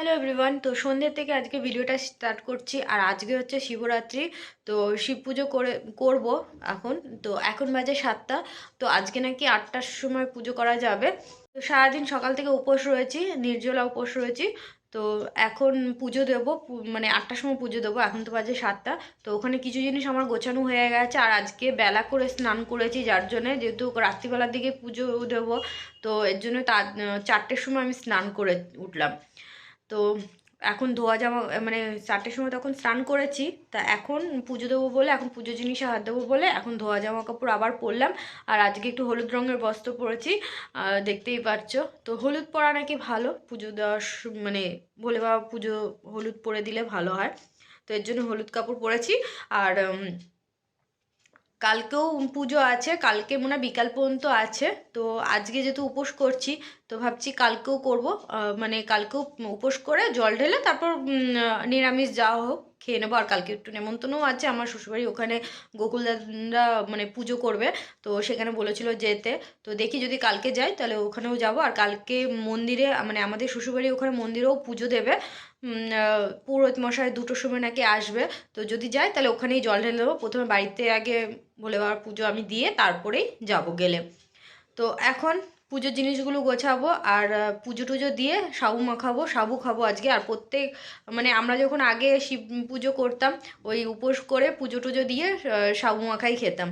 Hello everyone. তো সন্ধ্যে থেকে আজকে ভিডিওটা স্টার্ট করছি। আর আজকে হচ্ছে শিবরাত্রি। তো শিব পুজো করব এখন। তো এখন বাজে 7টা। তো আজকে নাকি 8টার সময় পুজো করা যাবে। তো সারাদিন সকাল থেকে উপোস রয়েছি, নির্জলা উপোস রয়েছি। তো এখন পুজো দেবো, মানে 8টার সময় পুজো দেবো। এখন তো বাজে 7টা। তো ওখানে কিছু জিনিস আমার গোছানো হয়ে গেছে। আর আজকে বেলা করে স্নান করেছি, যার জন্যে যেহেতু রাত্রিবেলার দিকে পুজো দেবো। তো এর জন্য 4টের সময় আমি স্নান করে উঠলাম। তো এখন ধোয়া জামা, মানে 4টের সময় তখন স্নান করেছি। তা এখন পুজো দেবো বলে, এখন পুজো জিনিসে হাত দেবো বলে এখন ধোয়া জামা কাপড় আবার পরলাম। আর আজকে একটু হলুদ রঙের বস্ত্র পরেছি, দেখতেই পাচ্ছ। তো হলুদ পরা নাকি ভালো, পুজো দেওয়ার মানে ভোলে বাবা পুজো হলুদ পরে দিলে ভালো হয়। তো এর জন্য হলুদ কাপড় পরেছি। আর কালকেও পুজো আছে, কালকে মনে হয় বিকাল পর্যন্ত আছে। তো আজকে যেহেতু উপোস করছি, তো ভাবছি কালকেও করব। মানে কালকেও উপোস করে জল ঢেলে তারপর নিরামিষ যাওয়া হোক খেয়ে নেবো। আর কালকে একটু নেমন্তন্নও আছে আমার শ্বশুরবাড়ি, ওখানে গোকুলদাদা মানে পুজো করবে। তো সেখানে বলেছিল যেতে। তো দেখি যদি কালকে যাই তাহলে ওখানেও যাব। আর কালকে মন্দিরে, মানে আমাদের শ্বশুরবাড়ি ওখানে মন্দিরেও পুজো দেবে। পুরোহিত মশাই 2টোর সময় নাকি আসবে। তো যদি যাই তাহলে ওখানেই জল ঢেলে দেবো। প্রথমে বাড়িতে আগে ভোলে বাবার পুজো আমি দিয়ে তারপরেই যাব গেলে। তো এখন পুজোর জিনিসগুলো গোছাবো। আর পুজো টুজো দিয়ে সাবু মাখাবো, সাবু খাবো আজকে। আর প্রত্যেক, মানে আমরা যখন আগে শিব পুজো করতাম, ওই উপোস করে পুজো টুজো দিয়ে সাবু মাখাই খেতাম।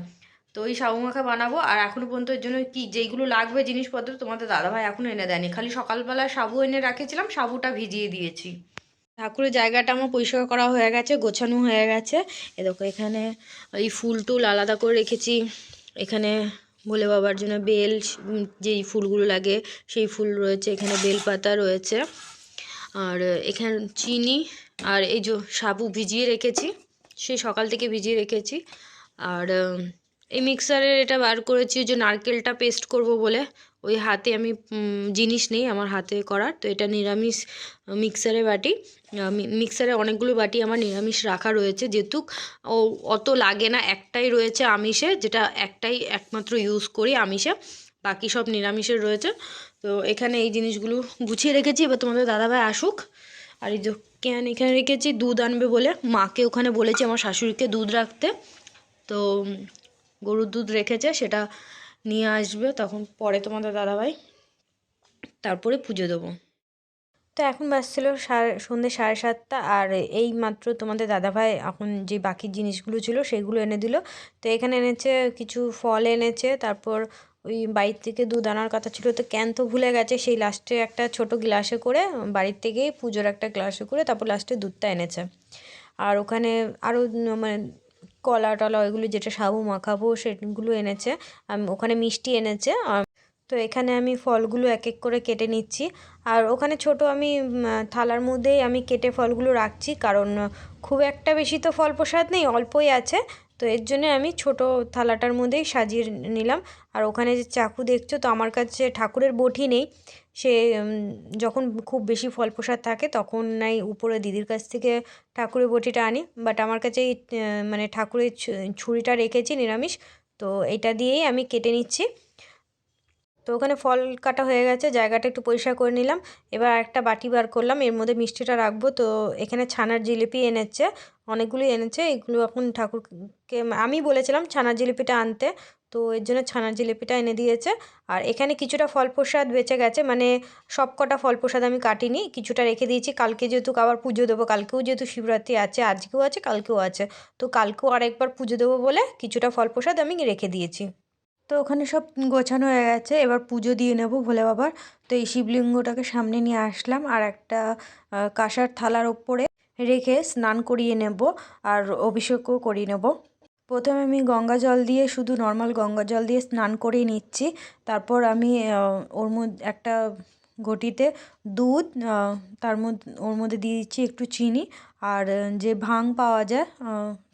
তো ওই সাবু মাখা বানাবো। আর এখনো পর্যন্ত এর জন্য কি যেইগুলো লাগবে জিনিসপত্র তোমাদের দাদাভাই এখনো এনে দেয়নি, খালি সকালবেলা সাবু এনে রেখেছিলাম, সাবুটা ভিজিয়ে দিয়েছি। ঠাকুরের জায়গাটা আমার পরিষ্কার করা হয়ে গেছে, গোছানো হয়ে গেছে। এ দেখো এখানে এই ফুল টুল আলাদা করে রেখেছি। এখানে ভোলে বাবার জন্য বেল, যেই ফুলগুলো লাগে সেই ফুল রয়েছে। এখানে বেলপাতা রয়েছে। আর এখানে চিনি আর এই যে সাবু ভিজিয়ে রেখেছি, সেই সকাল থেকে ভিজিয়ে রেখেছি। আর এই মিক্সারের এটা বার করেছি যে নারকেলটা পেস্ট করব বলে। ওই হাতে আমি জিনিস নেই আমার হাতে করার। তো এটা নিরামিষ মিক্সারে বাটি। মিক্সারে অনেকগুলো বাটি আমার নিরামিষ রাখা রয়েছে, যেহেতু ও অত লাগে না। একটাই রয়েছে আমিষে, যেটা একটাই একমাত্র ইউজ করি আমিষে, বাকি সব নিরামিষের রয়েছে। তো এখানে এই জিনিসগুলো গুছিয়ে রেখেছি। এবার তোমাদের দাদাভাই আসুক। আর এই যে ক্যান এখানে রেখেছি, দুধ আনবে বলে। মাকে ওখানে বলেছি আমার শাশুড়িকে দুধ রাখতে। তো গরুর দুধ রেখেছে, সেটা নিয়ে আসবে তখন পরে তোমাদের দাদাভাই, তারপরে পুজো দেবো। তো এখন বাজছিল সন্ধ্যে 7:30। আর এই মাত্র তোমাদের দাদাভাই এখন যে বাকি জিনিসগুলো ছিল সেগুলো এনে দিল। তো এখানে এনেছে কিছু ফল এনেছে, তারপর ওই বাড়ির থেকে দুধ আনার কথা ছিল, তো ক্যান তো ভুলে গেছে। সেই লাস্টে একটা ছোট গ্লাসে করে বাড়ির থেকেই পুজোর একটা গ্লাসে করে তারপর লাস্টে দুধটা এনেছে। আর ওখানে আরও মানে কলা টলা ওইগুলো যেটা সাবু মাখাবো সেগুলো এনেছে। ওখানে মিষ্টি এনেছে। তো এখানে আমি ফলগুলো এক এক করে কেটে নিচ্ছি। আর ওখানে ছোট আমি থালার মধ্যেই আমি কেটে ফলগুলো রাখছি, কারণ খুব একটা বেশি তো ফল প্রসাদ নেই, অল্পই আছে। তো এর জন্য আমি ছোট থালাটার মধ্যেই সাজিয়ে নিলাম। আর ওখানে যে চাকু দেখছো, তো আমার কাছে ঠাকুরের বটি নেই। সে যখন খুব বেশি ফল প্রসাদ থাকে তখন নাই উপরে দিদির কাছ থেকে ঠাকুরের বটিটা আনি। বাট আমার কাছে এই মানে ঠাকুরের ছুরিটা রেখেছি নিরামিষ। তো এটা দিয়েই আমি কেটে নিচ্ছি। তো ওখানে ফল কাটা হয়ে গেছে, জায়গাটা একটু পরিষ্কার করে নিলাম। এবার একটা বাটি বার করলাম, এর মধ্যে মিষ্টিটা রাখবো। তো এখানে ছানার জিলিপি এনেছে, অনেকগুলি এনেছে। এগুলো এখন ঠাকুরকে আমি বলেছিলাম ছানার জিলিপিটা আনতে, তো এর জন্য ছানার জিলিপিটা এনে দিয়েছে। আর এখানে কিছুটা ফল প্রসাদ বেঁচে গেছে, মানে সব কটা ফল প্রসাদ আমি কাটিনি, কিছুটা রেখে দিয়েছি। কালকে যেহেতু আবার পুজো দেবো, কালকেও যেহেতু শিবরাত্রি আছে, আজকেও আছে কালকেও আছে, তো কালকেও আরেকবার পুজো দেবো বলে কিছুটা ফল প্রসাদ আমি রেখে দিয়েছি। তো ওখানে সব গোছানো হয়ে গেছে, এবার পুজো দিয়ে নেব ভোলে বাবার। তো এই শিবলিঙ্গটাকে সামনে নিয়ে আসলাম, আর একটা কাঁসার থালার ওপরে রেখে স্নান করিয়ে নেব। আর অভিষেকও করিয়ে নেব। প্রথমে আমি গঙ্গা জল দিয়ে, শুধু নর্মাল গঙ্গা জল দিয়ে স্নান করিয়ে নিচ্ছি। তারপর আমি ওর মধ্যে একটা ঘটিতে দুধ, ওর মধ্যে দিয়ে দিচ্ছি একটু চিনি। আর যে ভাং পাওয়া যায়,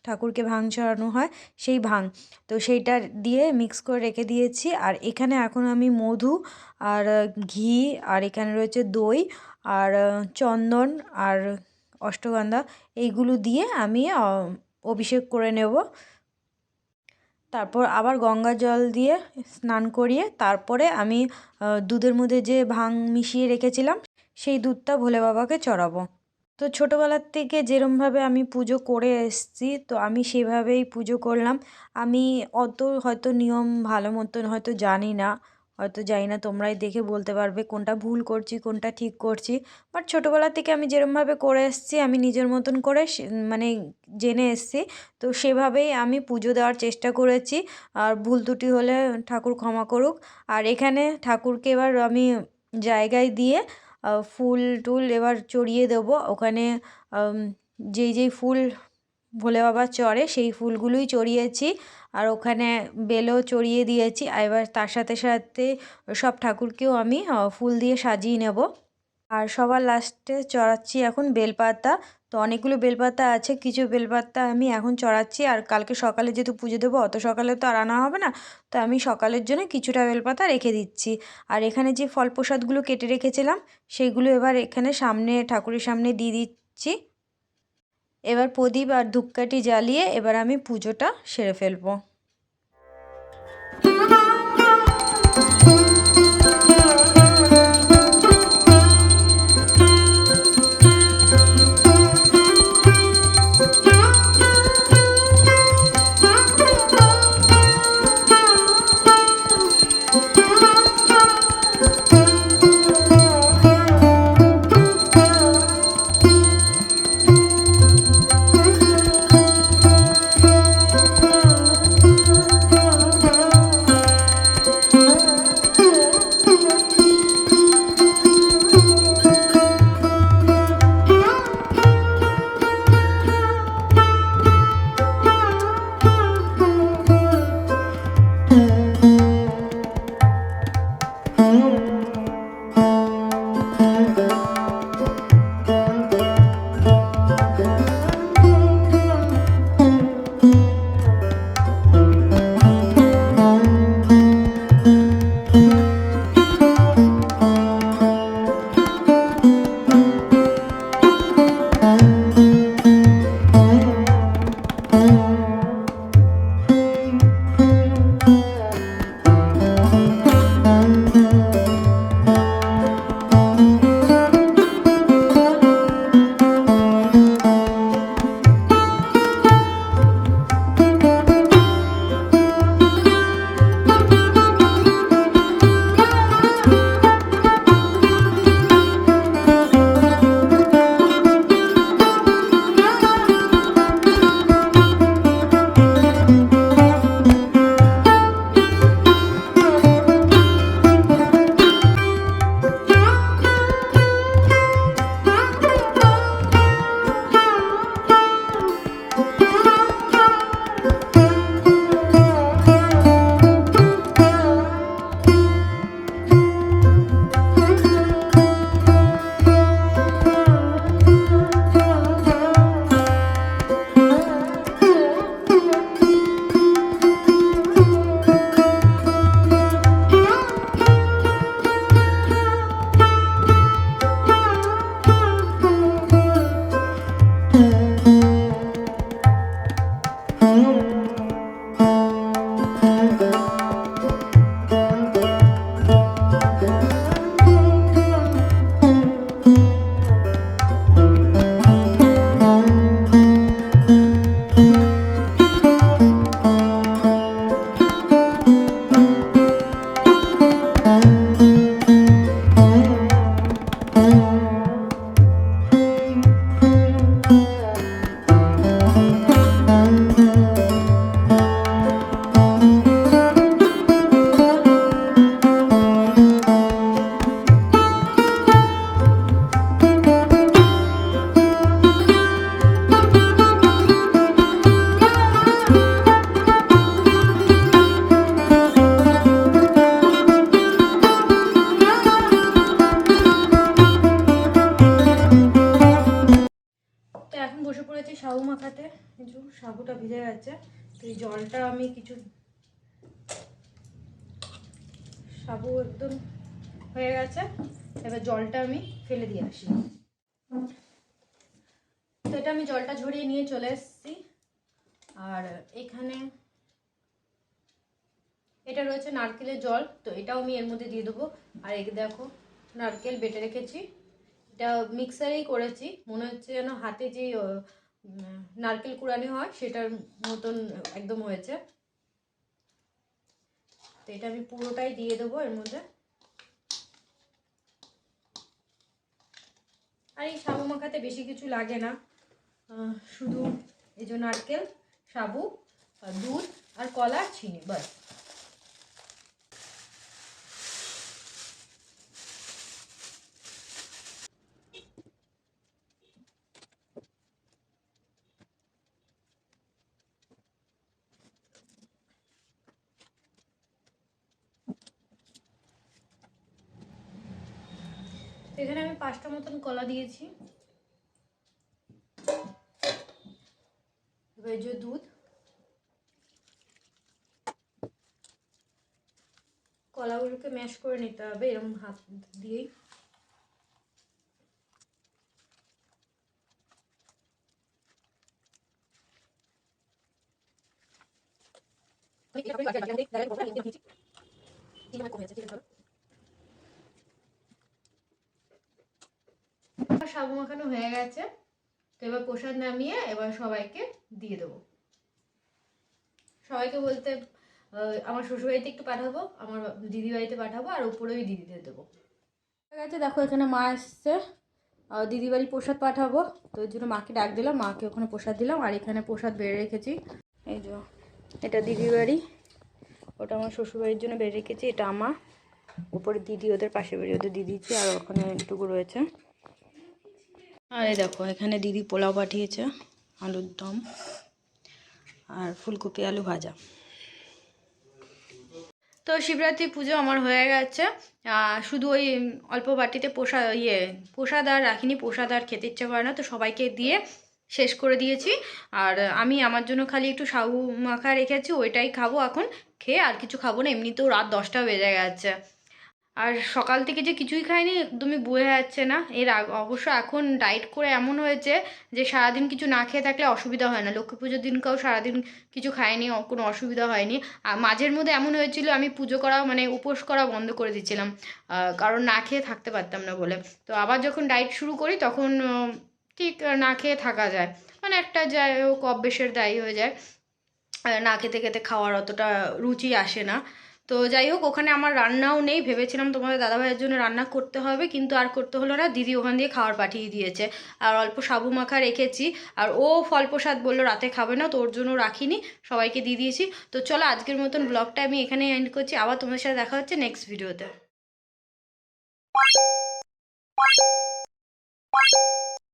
ঠাকুরকে ভাং চড়ানো হয় সেই ভাং, তো সেইটা দিয়ে মিক্স করে রেখে দিয়েছি। আর এখানে এখন আমি মধু আর ঘি, আর এখানে রয়েছে দই আর চন্দন আর অষ্টগন্ধা, এইগুলো দিয়ে আমি অভিষেক করে নেব। তারপর আবার গঙ্গা জল দিয়ে স্নান করিয়ে তারপরে আমি দুধের মধ্যে যে ভাং মিশিয়ে রেখেছিলাম সেই দুধটা ভোলে বাবাকে চড়াবো। তো ছোটোবেলার থেকে যেরমভাবে আমি পুজো করে এসেছি তো আমি সেভাবেই পুজো করলাম। আমি অত হয়তো নিয়ম ভালো মতন হয়তো জানি না, হয়তো জানি না, তোমরাই দেখে বলতে পারবে কোনটা ভুল করছি কোনটা ঠিক করছি। বাট ছোটোবেলা থেকে আমি যেরমভাবে করে এসেছি আমি নিজের মতন করে মানে জেনে এসেছি, তো সেভাবেই আমি পুজো দেওয়ার চেষ্টা করেছি। আর ভুল ত্রুটি হলে ঠাকুর ক্ষমা করুক। আর এখানে ঠাকুরকে এবার আমি জায়গায় দিয়ে ফুল টুল এবার চড়িয়ে দেবো ওখানে। যেই ফুল ভোলে বাবা চড়ে সেই ফুলগুলোই চড়িয়েছি, আর ওখানে বেলও চড়িয়ে দিয়েছি। আর এবার তার সাথে সাথে সব ঠাকুরকেও আমি ফুল দিয়ে সাজিয়ে নেব। আর সবার লাস্টে চড়াচ্ছি এখন বেলপাতা। তো অনেকগুলো বেলপাতা আছে, কিছু বেলপাতা আমি এখন চড়াচ্ছি। আর কালকে সকালে যেহেতু পুজো দেবো অত সকালে তো আর আনা হবে না, তো আমি সকালের জন্য কিছুটা বেলপাতা রেখে দিচ্ছি। আর এখানে যে ফল প্রসাদগুলো কেটে রেখেছিলাম সেইগুলো এবার এখানে সামনে ঠাকুরের সামনে দিয়ে দিচ্ছি। এবার প্রদীপ আর ধূপকাঠি জ্বালিয়ে এবার আমি পুজোটা সেরে ফেলবো। সাবু মাখাতে। কিছু সাবুটা ভিজে গেছে, তো এই জলটা আমি কিছু সাবু একদম হয়ে গেছে, এবার জলটা আমি ফেলে দিয়ে আসি। তো এটা আমি জলটা ঝরিয়ে নিয়ে চলে এসেছি। আর এখানে এটা রয়েছে নারকেলের জল, তো এটাও আমি এর মধ্যে দিয়ে দেবো। আর এই দেখো নারকেল বেটে রেখেছি, এটা মিক্সারেই করেছি, মনে হচ্ছে যেন হাতে যে নারকেল কুড়ানি হয় সেটার মতন একদম হয়েছে। তো এটা আমি পুরোটাই দিয়ে দেবো এর মধ্যে। আর এই সাবু মাখাতে বেশি কিছু লাগে না, শুধু এই যে নারকেল, সাবু, দুধ আর কলা, চিনি, বাস। এখানে আমি 5টা মতন কলা দিয়েছি। এবার যে দুধ, কলাগুলোকে ম্যাশ করে নিতে হবে এরকম হাত দিয়েই। সাবু মাখানো হয়ে গেছে, তো এবার প্রসাদ নামিয়ে এবার সবাইকে দিয়ে দেবো। সবাইকে বলতে আমার শ্বশুরবাড়িতে একটু পাঠাবো, আমার দিদি বাড়িতে পাঠাবো, আর উপরে ওই দিদিদের দেবো। ঠিক আছে, দেখো এখানে মা এসছে, দিদি বাড়ি প্রসাদ পাঠাবো, তো ওই জন্য মাকে ডাক দিলাম, মাকে ওখানে প্রসাদ দিলাম। আর এখানে প্রসাদ বেড়ে রেখেছি, এই যে এটা দিদি বাড়ি, ওটা আমার শ্বশুরবাড়ির জন্য বেড়ে রেখেছি, এটা আমার। উপরে দিদি, ওদের পাশে বাড়ি, ওদের দিদিছি, আর ওখানে একটুকু রয়েছে। আর এই দেখো এখানে দিদি পোলাও পাঠিয়েছে, আলুর দম আর ফুলকপি আলু ভাজা। তো শিবরাত্রি পুজো আমার হয়ে গেছে, শুধু ওই অল্প বাটিতে প্রসাদ আর রাখিনি, প্রসাদ আর খেতে ইচ্ছে করে না, তো সবাইকে দিয়ে শেষ করে দিয়েছি। আর আমি আমার জন্য খালি একটু সাবু মাখা রেখেছি, ওইটাই খাবো এখন, খেয়ে আর কিছু খাবো না। এমনিতেও রাত 10টা বেজে গেছে, আর সকাল থেকে যে কিছুই খাইনি, একদমই বোঝা যাচ্ছে না। অবশ্য এখন ডায়েট করে এমন হয়েছে যে সারাদিন কিছু না খেয়ে থাকলে অসুবিধা হয় না। লক্ষ্মী পুজোর দিনকেও সারাদিন কিছু খাইনি, কোনো অসুবিধা হয়নি। আর মাঝের মধ্যে এমন হয়েছিল আমি পুজো করা মানে উপোস করা বন্ধ করে দিয়েছিলাম, কারণ না খেয়ে থাকতে পারতাম না বলে। তো আবার যখন ডায়েট শুরু করি তখন ঠিক না খেয়ে থাকা যায়, মানে একটা যাই হোক অভ্যেসের দায়ী হয়ে যায়, না খেতে খেতে খাওয়ার অতটা রুচি আসে না। তো যাই হোক, ওখানে আমার রান্নাও নেই, ভেবেছিলাম তোমাদের দাদাভাইয়ের জন্য রান্না করতে হবে, কিন্তু আর করতে হলো না, দিদি ওখান দিয়ে খাবার পাঠিয়ে দিয়েছে। আর অল্প সাবু মাখা রেখেছি, আর ও ফল প্রসাদ বললো রাতে খাবে না, তো ওর জন্য রাখিনি, সবাইকে দিয়ে দিয়েছি। তো চলো আজকের মতন ব্লগটা আমি এখানে এন্ড করছি, আবার তোমাদের সাথে দেখা হচ্ছে নেক্সট ভিডিওতে।